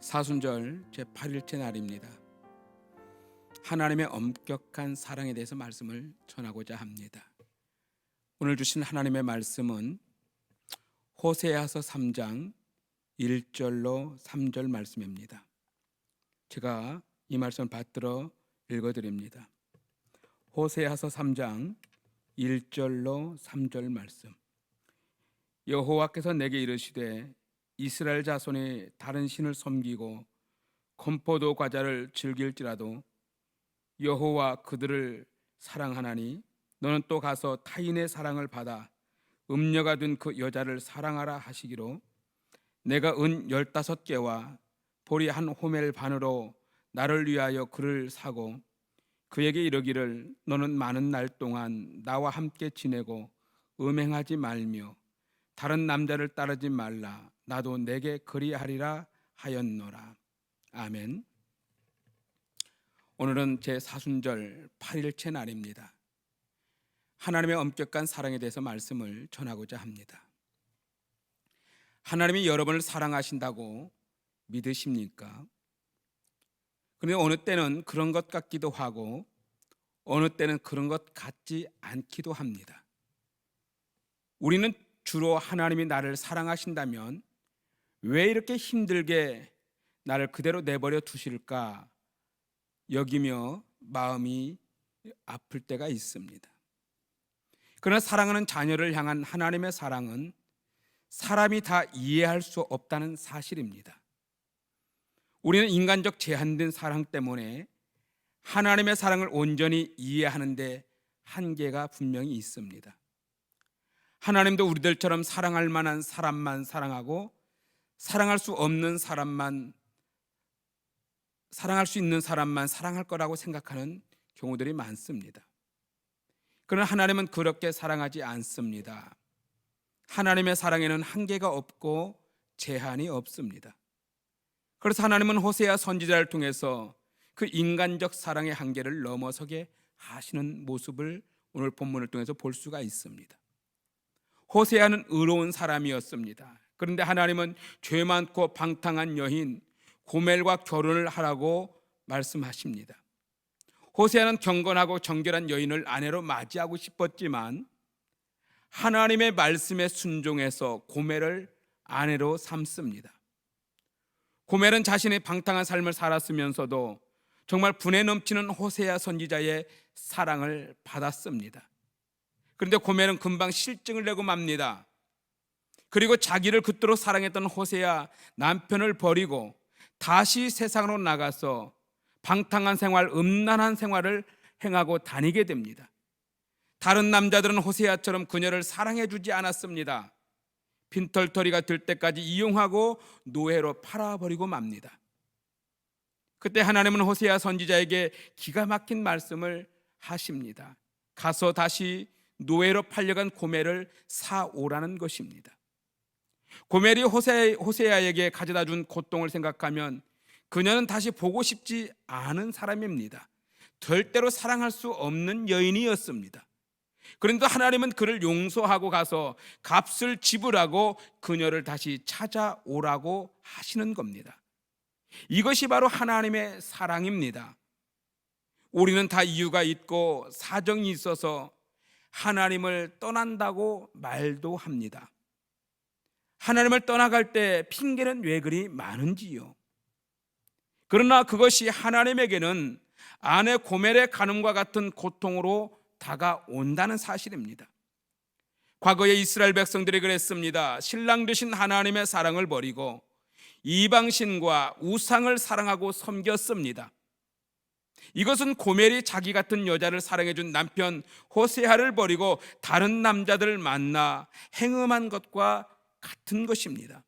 사순절 제8일째 날입니다. 하나님의 엄격한 사랑에 대해서 말씀을 전하고자 합니다. 오늘 주신 하나님의 말씀은 호세아서 3장 1절로 3절 말씀입니다. 제가 이 말씀을 받들어 읽어드립니다. 호세아서 3장 1절로 3절 말씀. 여호와께서 내게 이르시되 이스라엘 자손이 다른 신을 섬기고 건포도 과자를 즐길지라도 여호와 그들을 사랑하나니 너는 또 가서 타인의 사랑을 받아 음녀가 된 그 여자를 사랑하라 하시기로 내가 은 15개와 보리 한 호멜 반으로 나를 위하여 그를 사고 그에게 이르기를 너는 많은 날 동안 나와 함께 지내고 음행하지 말며 다른 남자를 따르지 말라. 나도 내게 그리하리라 하였노라. 아멘. 오늘은 제 사순절 8일째 날입니다. 하나님의 엄격한 사랑에 대해서 말씀을 전하고자 합니다. 하나님이 여러분을 사랑하신다고 믿으십니까? 그런데 어느 때는 그런 것 같기도 하고 어느 때는 그런 것 같지 않기도 합니다. 우리는 주로 하나님이 나를 사랑하신다면 왜 이렇게 힘들게 나를 그대로 내버려 두실까 여기며 마음이 아플 때가 있습니다. 그러나 사랑하는 자녀를 향한 하나님의 사랑은 사람이 다 이해할 수 없다는 사실입니다. 우리는 인간적 제한된 사랑 때문에 하나님의 사랑을 온전히 이해하는데 한계가 분명히 있습니다. 하나님도 우리들처럼 사랑할 만한 사람만 사랑하고 사랑할 수 없는 사람만, 사랑할 수 있는 사람만 사랑할 거라고 생각하는 경우들이 많습니다. 그러나 하나님은 그렇게 사랑하지 않습니다. 하나님의 사랑에는 한계가 없고 제한이 없습니다. 그래서 하나님은 호세아 선지자를 통해서 그 인간적 사랑의 한계를 넘어서게 하시는 모습을 오늘 본문을 통해서 볼 수가 있습니다. 호세아는 의로운 사람이었습니다. 그런데 하나님은 죄 많고 방탕한 여인 고멜과 결혼을 하라고 말씀하십니다. 호세아는 경건하고 정결한 여인을 아내로 맞이하고 싶었지만 하나님의 말씀에 순종해서 고멜을 아내로 삼습니다. 고멜은 자신의 방탕한 삶을 살았으면서도 정말 분에 넘치는 호세아 선지자의 사랑을 받았습니다. 그런데 고멜은 금방 실증을 내고 맙니다. 그리고 자기를 그토록 사랑했던 호세아 남편을 버리고 다시 세상으로 나가서 방탕한 생활, 음란한 생활을 행하고 다니게 됩니다. 다른 남자들은 호세아처럼 그녀를 사랑해 주지 않았습니다. 빈털터리가 될 때까지 이용하고 노예로 팔아버리고 맙니다. 그때 하나님은 호세아 선지자에게 기가 막힌 말씀을 하십니다. 가서 다시 노예로 팔려간 고멜을 사오라는 것입니다. 고멜이 호세아에게 가져다 준 고통을 생각하면 그녀는 다시 보고 싶지 않은 사람입니다. 절대로 사랑할 수 없는 여인이었습니다. 그런데 하나님은 그를 용서하고 가서 값을 지불하고 그녀를 다시 찾아오라고 하시는 겁니다. 이것이 바로 하나님의 사랑입니다. 우리는 다 이유가 있고 사정이 있어서 하나님을 떠난다고 말도 합니다. 하나님을 떠나갈 때 핑계는 왜 그리 많은지요. 그러나 그것이 하나님에게는 아내 고멜의 간음과 같은 고통으로 다가온다는 사실입니다. 과거에 이스라엘 백성들이 그랬습니다. 신랑 되신 하나님의 사랑을 버리고 이방신과 우상을 사랑하고 섬겼습니다. 이것은 고멜이 자기 같은 여자를 사랑해준 남편 호세아를 버리고 다른 남자들을 만나 행음한 것과 같은 것입니다.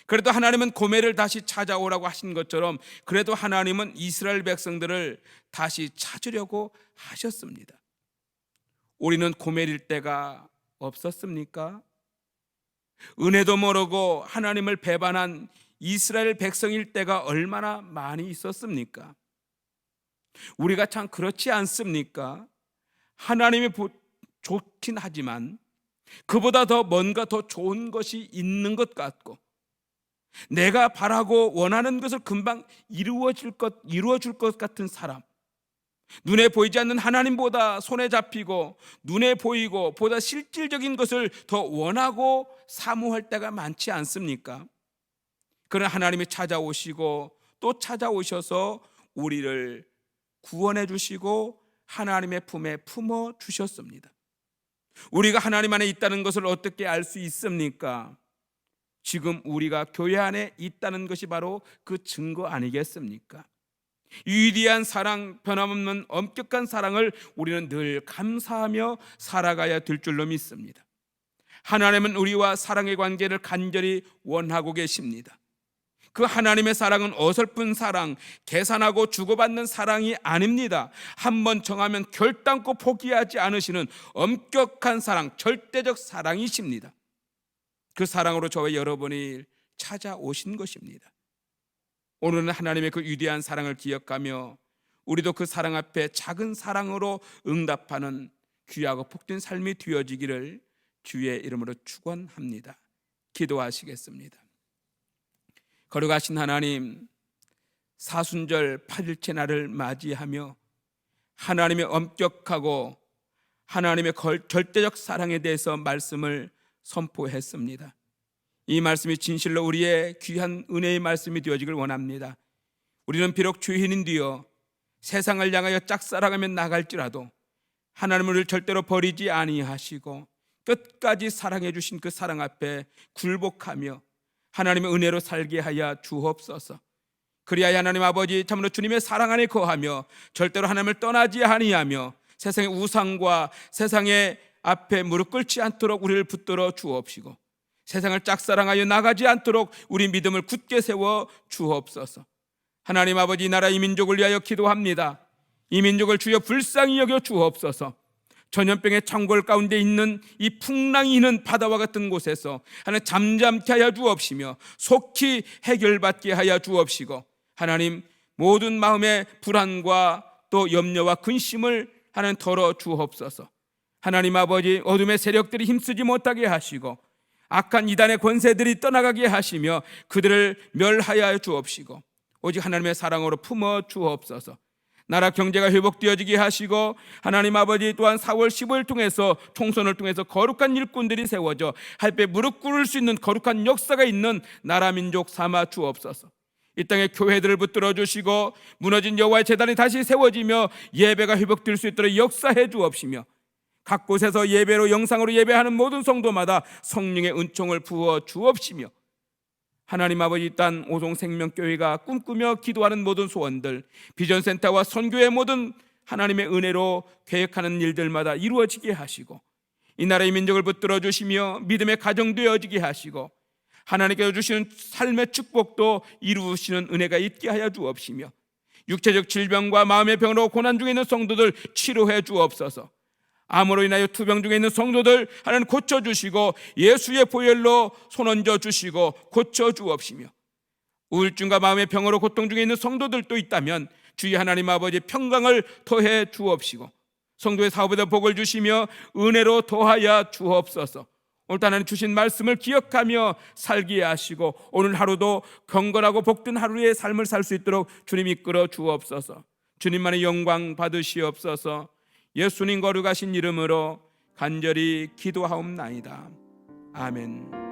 그래도 하나님은 고멜을 다시 찾아오라고 하신 것처럼 그래도 하나님은 이스라엘 백성들을 다시 찾으려고 하셨습니다. 우리는 고멜일 때가 없었습니까? 은혜도 모르고 하나님을 배반한 이스라엘 백성일 때가 얼마나 많이 있었습니까? 우리가 참 그렇지 않습니까? 하나님이 좋긴 하지만 그보다 더 뭔가 더 좋은 것이 있는 것 같고 내가 바라고 원하는 것을 금방 이루어 줄 것 같은 사람, 눈에 보이지 않는 하나님보다 손에 잡히고 눈에 보이고 보다 실질적인 것을 더 원하고 사모할 때가 많지 않습니까? 그러나 하나님이 찾아오시고 또 찾아오셔서 우리를 구원해 주시고 하나님의 품에 품어 주셨습니다. 우리가 하나님 안에 있다는 것을 어떻게 알 수 있습니까? 지금 우리가 교회 안에 있다는 것이 바로 그 증거 아니겠습니까? 위대한 사랑, 변함없는 엄격한 사랑을 우리는 늘 감사하며 살아가야 될 줄로 믿습니다. 하나님은 우리와 사랑의 관계를 간절히 원하고 계십니다. 그 하나님의 사랑은 어설픈 사랑, 계산하고 주고받는 사랑이 아닙니다. 한번 정하면 결단코 포기하지 않으시는 엄격한 사랑, 절대적 사랑이십니다. 그 사랑으로 저와 여러분이 찾아오신 것입니다. 오늘은 하나님의 그 위대한 사랑을 기억하며 우리도 그 사랑 앞에 작은 사랑으로 응답하는 귀하고 복된 삶이 되어지기를 주의 이름으로 축원합니다. 기도하시겠습니다. 거룩하신 하나님, 사순절 8일째 날을 맞이하며 하나님의 엄격하고 하나님의 절대적 사랑에 대해서 말씀을 선포했습니다. 이 말씀이 진실로 우리의 귀한 은혜의 말씀이 되어지길 원합니다. 우리는 비록 죄인인되어 세상을 향하여 짝사랑하며 나갈지라도 하나님은 우리를 절대로 버리지 아니하시고 끝까지 사랑해 주신 그 사랑 앞에 굴복하며 하나님의 은혜로 살게 하여 주옵소서. 그리하여 하나님 아버지 참으로 주님의 사랑 안에 거하며 절대로 하나님을 떠나지 아니하며 세상의 우상과 세상의 앞에 무릎 꿇지 않도록 우리를 붙들어 주옵시고 세상을 짝사랑하여 나가지 않도록 우리 믿음을 굳게 세워 주옵소서. 하나님 아버지, 이 나라 이 민족을 위하여 기도합니다. 이 민족을 주여 불쌍히 여겨 주옵소서. 전염병의 창궐 가운데 있는 이 풍랑이 있는 바다와 같은 곳에서 하나님 잠잠케 하여 주옵시며 속히 해결받게 하여 주옵시고 하나님 모든 마음의 불안과 또 염려와 근심을 하나님 덜어 주옵소서. 하나님 아버지, 어둠의 세력들이 힘쓰지 못하게 하시고 악한 이단의 권세들이 떠나가게 하시며 그들을 멸하여 주옵시고 오직 하나님의 사랑으로 품어 주옵소서. 나라 경제가 회복되어지게 하시고 하나님 아버지 또한 4월 15일 통해서 총선을 통해서 거룩한 일꾼들이 세워져 할배 무릎 꿇을 수 있는 거룩한 역사가 있는 나라 민족 삼아 주옵소서. 이 땅의 교회들을 붙들어 주시고 무너진 여호와의 제단이 다시 세워지며 예배가 회복될 수 있도록 역사해 주옵시며 각 곳에서 예배로 영상으로 예배하는 모든 성도마다 성령의 은총을 부어 주옵시며 하나님 아버지, 땅 오송생명교회가 꿈꾸며 기도하는 모든 소원들, 비전센터와 선교의 모든 하나님의 은혜로 계획하는 일들마다 이루어지게 하시고 이 나라의 민족을 붙들어 주시며 믿음의 가정 되어지게 하시고 하나님께서 주시는 삶의 축복도 이루시는 은혜가 있게 하여 주옵시며 육체적 질병과 마음의 병으로 고난 중에 있는 성도들 치료해 주옵소서. 암으로 인하여 투병 중에 있는 성도들 하나님 고쳐주시고 예수의 보혈로 손 얹어 주시고 고쳐주옵시며 우울증과 마음의 병으로 고통 중에 있는 성도들도 있다면 주의 하나님 아버지 평강을 더해 주옵시고 성도의 사업에도 복을 주시며 은혜로 더하여 주옵소서. 오늘 하나님 주신 말씀을 기억하며 살게 하시고 오늘 하루도 경건하고 복된 하루의 삶을 살 수 있도록 주님 이끌어 주옵소서. 주님만의 영광 받으시옵소서. 예수님 거룩하신 이름으로 간절히 기도하옵나이다. 아멘.